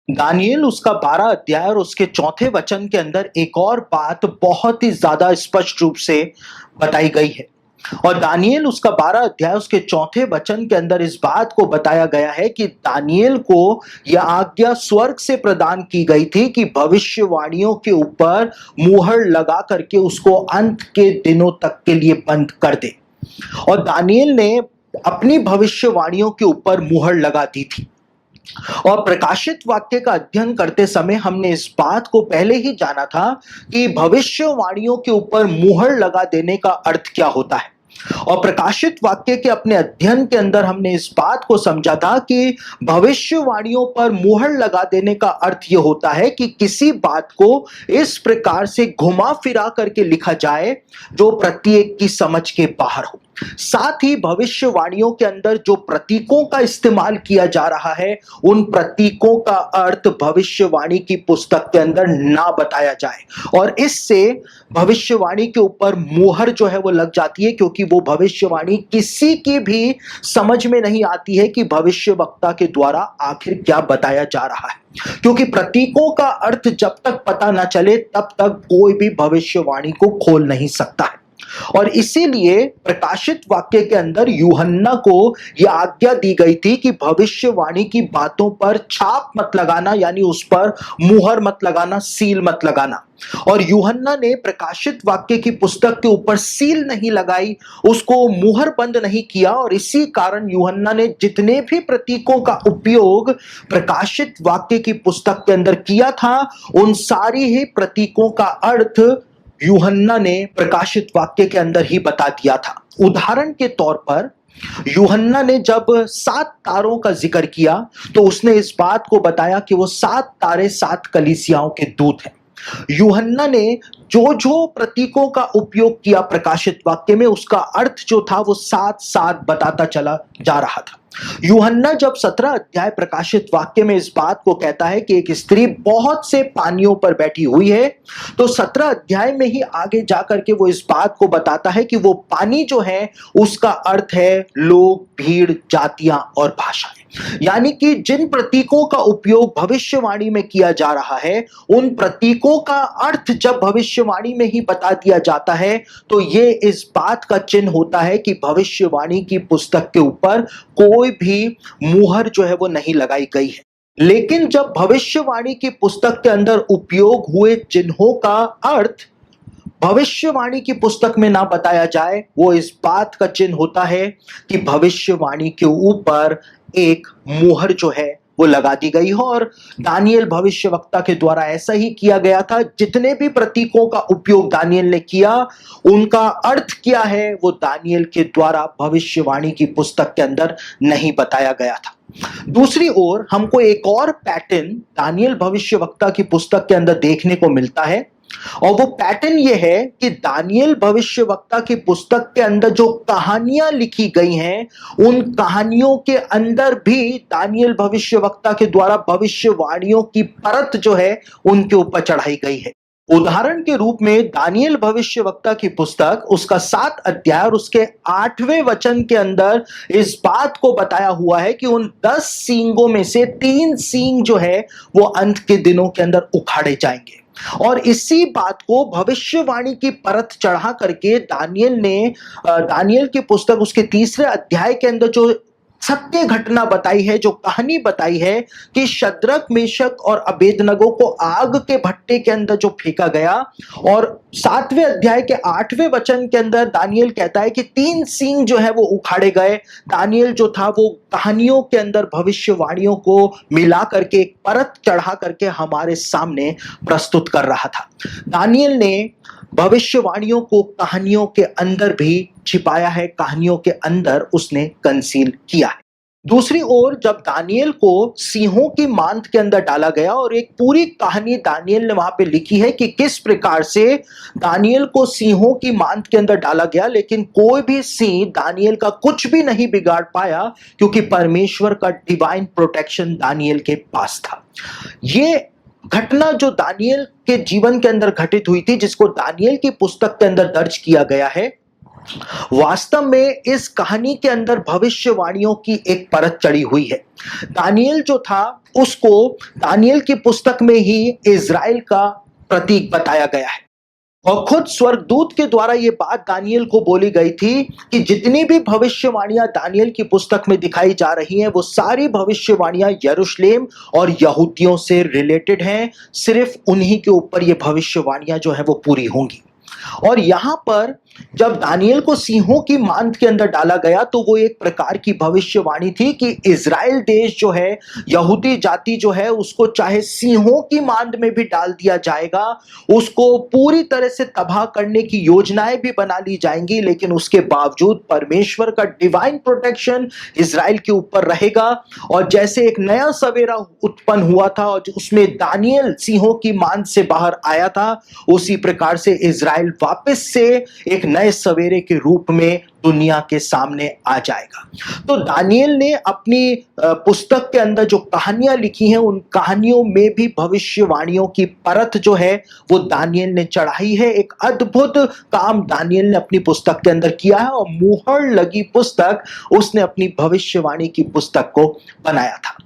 दानियेल उसका 12 अध्याय और उसके चौथे वचन के अंदर एक और बात बहुत ही ज्यादा स्पष्ट रूप से बताई गई है। और दानियेल उसका 12 अध्याय उसके चौथे वचन के अंदर इस बात को बताया गया है कि दानियेल को यह आज्ञा स्वर्ग से प्रदान की गई थी कि भविष्यवाणियों के ऊपर मुहर लगा करके उसको अंत के दिनों तक के लिए बंद कर दे। और दानियेल ने अपनी भविष्यवाणियों के ऊपर मुहर लगा दी थी। और प्रकाशित वाक्य का अध्ययन करते समय हमने इस बात को पहले ही जाना था कि भविष्यवाणियों के ऊपर मुहर लगा देने का अर्थ क्या होता है। और प्रकाशित वाक्य के अपने अध्ययन के अंदर हमने इस बात को समझा था कि भविष्यवाणियों पर मुहर लगा देने का अर्थ यह होता है कि किसी बात को इस प्रकार से घुमा फिरा करके लिखा जाए जो प्रत्येक की समझ के बाहर हो। साथ ही भविष्यवाणियों के अंदर जो प्रतीकों का इस्तेमाल किया जा रहा है उन प्रतीकों का अर्थ भविष्यवाणी की पुस्तक के अंदर ना बताया जाए। और इससे भविष्यवाणी के ऊपर मुहर जो है वो लग जाती है, क्योंकि वो भविष्यवाणी किसी की भी समझ में नहीं आती है कि भविष्यवक्ता के द्वारा आखिर क्या बताया जा रहा है। क्योंकि प्रतीकों का अर्थ जब तक पता ना चले तब तक कोई भी भविष्यवाणी को खोल नहीं सकता है। और इसीलिए प्रकाशित वाक्य के अंदर यूहन्ना को यह आज्ञा दी गई थी कि भविष्यवाणी की बातों पर छाप मत लगाना, यानी उस पर मुहर मत लगाना, सील मत लगाना। और यूहन्ना ने प्रकाशित वाक्य की पुस्तक के ऊपर सील नहीं लगाई, उसको मुहर बंद नहीं किया। और इसी कारण यूहन्ना ने जितने भी प्रतीकों का उपयोग प्रकाशित वाक्य की पुस्तक के अंदर किया था उन सारी ही प्रतीकों का अर्थ यूहन्ना ने प्रकाशित वाक्य के अंदर ही बता दिया था। उदाहरण के तौर पर यूहन्ना ने जब 7 तारों का जिक्र किया तो उसने इस बात को बताया कि वो 7 तारे 7 कलीसियाओं के दूत हैं। यूहन्ना ने जो जो प्रतीकों का उपयोग किया प्रकाशित वाक्य में उसका अर्थ जो था वो 7-7 बताता चला जा रहा था। यूहन्ना जब 17 अध्याय प्रकाशित वाक्य में इस बात को कहता है कि एक स्त्री बहुत से पानियों पर बैठी हुई है, तो 17 अध्याय में ही आगे जाकर के वो इस बात को बताता है कि वो पानी जो है उसका अर्थ है लोग, भीड़, जातियां और भाषाएं। यानी कि जिन प्रतीकों का उपयोग भविष्यवाणी में किया जा रहा है उन प्रतीकों का अर्थ जब भविष्यवाणी में ही बता दिया जाता है तो ये इस बात का चिन्ह होता है कि भविष्यवाणी की पुस्तक के ऊपर कोई भी मुहर जो है वो नहीं लगाई गई है। लेकिन जब भविष्यवाणी की पुस्तक के अंदर उपयोग हुए चिन्हों का अर्थ भविष्यवाणी की पुस्तक में ना बताया जाए, वो इस बात का चिन्ह होता है कि भविष्यवाणी के ऊपर एक मुहर जो है वो लगा दी गई हो। और दानियेल भविष्यवक्ता के द्वारा ऐसा ही किया गया था। जितने भी प्रतीकों का उपयोग दानियेल ने किया उनका अर्थ क्या है वो दानियेल के द्वारा भविष्यवाणी की पुस्तक के अंदर नहीं बताया गया था। दूसरी ओर हमको एक और पैटर्न दानियेल भविष्यवक्ता की पुस्तक के अंदर देखने को मिलता है, और वो पैटर्न ये है कि दानियेल भविष्यवक्ता की पुस्तक के अंदर जो कहानियां लिखी गई हैं उन कहानियों के अंदर भी दानियेल भविष्यवक्ता के द्वारा भविष्यवाणियों की परत जो है उनके ऊपर चढ़ाई गई है। उदाहरण के रूप में दानियेल भविष्यवक्ता की पुस्तक उसका 7 अध्याय और उसके 8वें वचन के अंदर इस बात को बताया हुआ है कि उन 10 सींगों में से 3 सींग जो है वो अंत के दिनों के अंदर उखाड़े जाएंगे। और इसी बात को भविष्यवाणी की परत चढ़ा करके दानियेल की पुस्तक उसके 3रे अध्याय के अंदर जो सत्य घटना बताई है, जो कहानी बताई है कि शद्रक, मेशक और अबेदनगो को आग के भट्टे के अंदर जो फेंका गया, और 7वें अध्याय के 8वें वचन के अंदर दानियेल कहता है कि 3 सींग जो है वो उखाड़े गए। दानियेल जो था वो कहानियों के अंदर भविष्यवाणियों को मिला करके एक परत चढ़ा करके हमारे सामने प्रस्तुत कर रहा था। दानियेल ने भविष्यवाणियों को कहानियों के अंदर भी छिपाया है, कहानियों के अंदर उसने कंसील किया है। दूसरी ओर जब दानियेल को सिंहों की मांद के अंदर डाला गया, और एक पूरी कहानी दानियेल ने वहां पे लिखी है कि किस प्रकार से दानियेल को सिंहों की मांद के अंदर डाला गया, लेकिन कोई भी सिंह दानियेल का कुछ भी नहीं बिगाड़ पाया क्योंकि परमेश्वर का डिवाइन प्रोटेक्शन दानियेल के पास था। ये घटना जो दानियेल के जीवन के अंदर घटित हुई थी, जिसको दानियेल की पुस्तक के अंदर दर्ज किया गया है, वास्तव में इस कहानी के अंदर भविष्यवाणियों की एक परत चढ़ी हुई है। दानियेल जो था उसको दानियेल की पुस्तक में ही इज़राइल का प्रतीक बताया गया है और खुद स्वर्गदूत के द्वारा ये बात दानियेल को बोली गई थी कि जितनी भी भविष्यवाणियां दानियेल की पुस्तक में दिखाई जा रही हैं वो सारी भविष्यवाणियां यरूशलेम और यहूदियों से रिलेटेड हैं। सिर्फ उन्हीं के ऊपर ये भविष्यवाणियां जो है वो पूरी होंगी। और यहां पर जब दानियेल को सिंहों की मांद के अंदर डाला गया तो वो एक प्रकार की भविष्यवाणी थी कि इज़राइल देश जो है, यहूदी जाति जो है, उसको चाहे सिंहों की मांद में भी डाल दिया जाएगा, उसको पूरी तरह से तबाह करने की योजनाएं भी बना ली जाएंगी, लेकिन उसके बावजूद परमेश्वर का डिवाइन प्रोटेक्शन इज़राइल के ऊपर रहेगा। और जैसे एक नया सवेरा उत्पन्न हुआ था और उसमें दानियेल सिंहों की मांद से बाहर आया था, उसी प्रकार से इज़राइल वापस से एक नए सवेरे के रूप में दुनिया के सामने आ जाएगा। तो दानियेल ने अपनी पुस्तक के अंदर जो कहानियां लिखी हैं उन कहानियों में भी भविष्यवाणियों की परत जो है वो दानियेल ने चढ़ाई है। एक अद्भुत काम दानियेल ने अपनी पुस्तक के अंदर किया है और मुहर लगी पुस्तक उसने अपनी भविष्यवाणी की पुस्तक को बनाया था।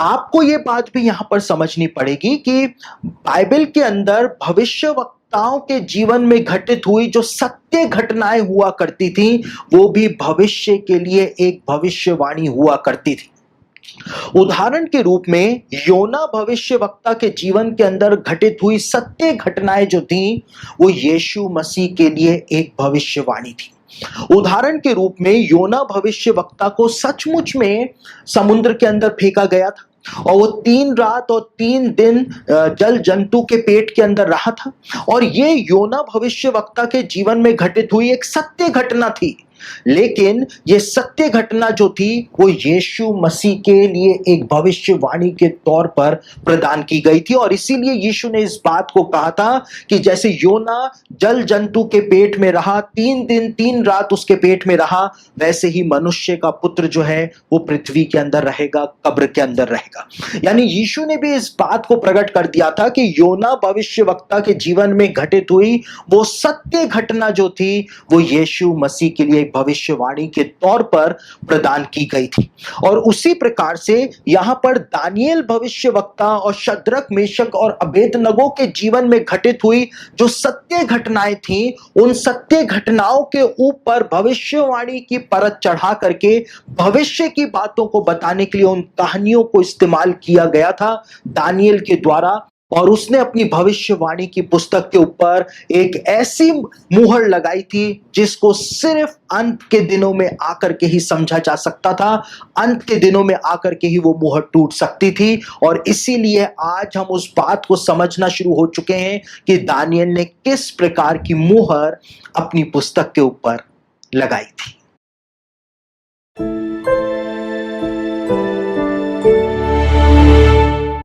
आपको ये बात भी यहां पर समझनी पड़ेगी कि बाइबल के अंदर भविष्यवक्ताओं के जीवन में घटित हुई जो सत्य घटनाएं हुआ करती थी वो भी भविष्य के लिए एक भविष्यवाणी हुआ करती थी। उदाहरण के रूप में योना भविष्यवक्ता के जीवन के अंदर घटित हुई सत्य घटनाएं जो थी वो यीशु मसीह के लिए एक भविष्यवाणी थी। उदाहरण के रूप में योना भविष्यवक्ता को सचमुच में समुद्र के अंदर फेंका गया था और वो 3 रात और 3 दिन जल जंतु के पेट के अंदर रहा था और ये योना भविष्यवक्ता के जीवन में घटित हुई एक सत्य घटना थी। लेकिन ये सत्य घटना जो थी वो यीशु मसीह के लिए एक भविष्यवाणी के तौर पर प्रदान की गई थी और इसीलिए यीशु ने इस बात को कहा था कि जैसे योना जल जंतु के पेट में रहा, 3 दिन 3 रात उसके पेट में रहा, वैसे ही मनुष्य का पुत्र जो है वो पृथ्वी के अंदर रहेगा, कब्र के अंदर रहेगा। यानी यीशु ने भी इस बात को प्रकट कर दिया था कि योना भविष्यवक्ता के जीवन में घटित हुई वो सत्य घटना जो थी वो यीशु मसीह के लिए भविष्यवाणी के तौर पर प्रदान की गई थी। और उसी प्रकार से यहां पर दानियेल भविष्यवक्ता और शद्रक, मेशक और अबेदनगो के जीवन में घटित हुई जो सत्य घटनाएं थी उन सत्य घटनाओं के ऊपर भविष्यवाणी की परत चढ़ा करके भविष्य की बातों को बताने के लिए उन कहानियों को इस्तेमाल किया गया था दानियेल के द्वारा। और उसने अपनी भविष्यवाणी की पुस्तक के ऊपर एक ऐसी मुहर लगाई थी जिसको सिर्फ अंत के दिनों में आकर के ही समझा जा सकता था, अंत के दिनों में आकर के ही वो मुहर टूट सकती थी। और इसीलिए आज हम उस बात को समझना शुरू हो चुके हैं कि दानियेल ने किस प्रकार की मुहर अपनी पुस्तक के ऊपर लगाई थी।